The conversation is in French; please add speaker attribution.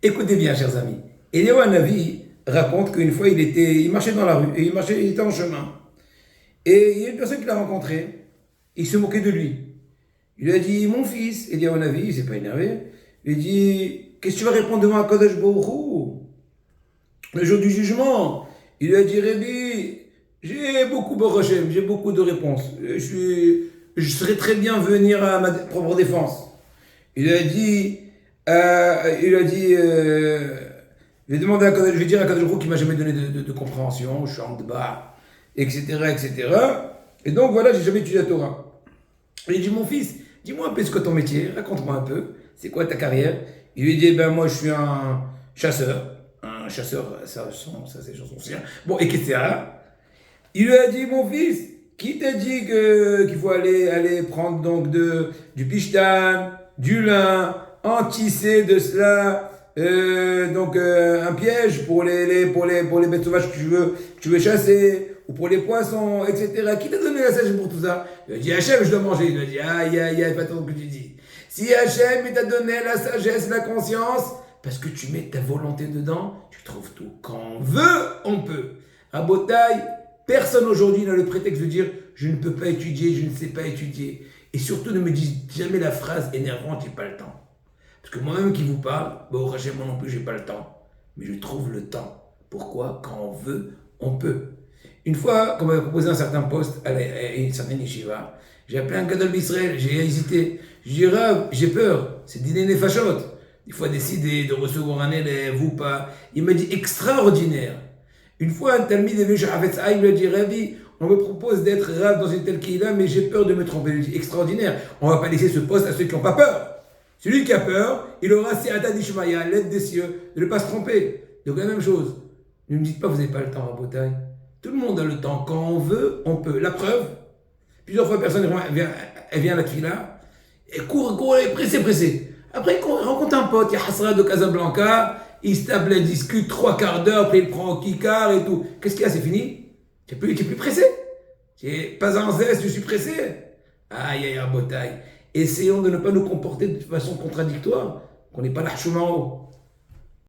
Speaker 1: Écoutez bien, chers amis. Eliyahu Hanavi raconte qu'une fois, il marchait dans la rue, et il était en chemin. Et il y a une personne qui l'a rencontré. Il se moquait de lui. Il lui a dit, mon fils, Eliyahu Hanavi, il s'est pas énervé. Il lui a dit, qu'est-ce que tu vas répondre devant Kadosh Baruch Hu le jour du jugement? Il lui a dit, Rébi, j'ai beaucoup j'ai beaucoup de réponses. Je serais très bien venir à ma propre défense. Il lui a dit, je vais demander je vais dire à Kadosh Baruch Hu qui m'a jamais donné de compréhension, je suis en débat, etc., etc. Et donc voilà, j'ai jamais étudié la Torah. Et il dit, mon fils, dis-moi un peu ce que ton métier, raconte-moi un peu, c'est quoi ta carrière? Il lui dit, ben moi je suis un chasseur, ça c'est chanson ancienne, bon, etc. Il lui a dit, mon fils, qui t'a dit qu'il faut aller prendre donc du pishtan, du lin, en tisser de cela, un piège pour les bêtes sauvages que tu veux chasser, ou pour les poissons, etc. Qui t'a donné la sagesse pour tout ça? Il a dit, Hachem, je dois manger. Il a dit, aïe, aïe, aïe, pas tant que tu dis. Si Hachem il t'a donné la sagesse, la conscience, parce que tu mets ta volonté dedans, tu trouves tout. Quand on veut, on peut. À Botaï, personne aujourd'hui n'a le prétexte de dire je ne peux pas étudier, je ne sais pas étudier. Et surtout, ne me dites jamais la phrase énervante, j'ai pas le temps. Parce que moi-même qui vous parle, au Hachem, moi non plus, j'ai pas le temps. Mais je trouve le temps. Pourquoi? Quand on veut, on peut. Une fois qu'on m'avait proposé un certain poste à une certaine yeshiva, j'ai appelé un gadol d'Israël, j'ai hésité. Je dis, Rav, j'ai peur, c'est dîner les fachot. Il faut décider de recevoir un élève ou pas. Il m'a dit extraordinaire. Une fois, un talmid est venu chez Havetz Haïm, il lui a dit, Ravi, on me propose d'être Rav dans une telle kihila, mais j'ai peur de me tromper. Il lui dit, extraordinaire, on ne va pas laisser ce poste à ceux qui n'ont pas peur. Celui qui a peur, il aura Siata Dishmaya, l'aide des cieux, de ne pas se tromper. Donc la même chose. Ne me dites pas, vous n'avez pas le temps à Botaï. Tout le monde a le temps. Quand on veut, on peut. La preuve, plusieurs fois, personne elle vient à la kihila, et court, et pressé. Après, il rencontre un pote, il y a Hasra de Casablanca, il se tape, il discute 3/4 d'heure, après il prend au kikar et tout. Qu'est-ce qu'il y a, c'est fini? Tu n'es plus pressé. Tu n'es pas en zeste, je suis pressé. Aïe, aïe, aïe, Botaï. Essayons de ne pas nous comporter de façon contradictoire, qu'on n'est pas là en haut.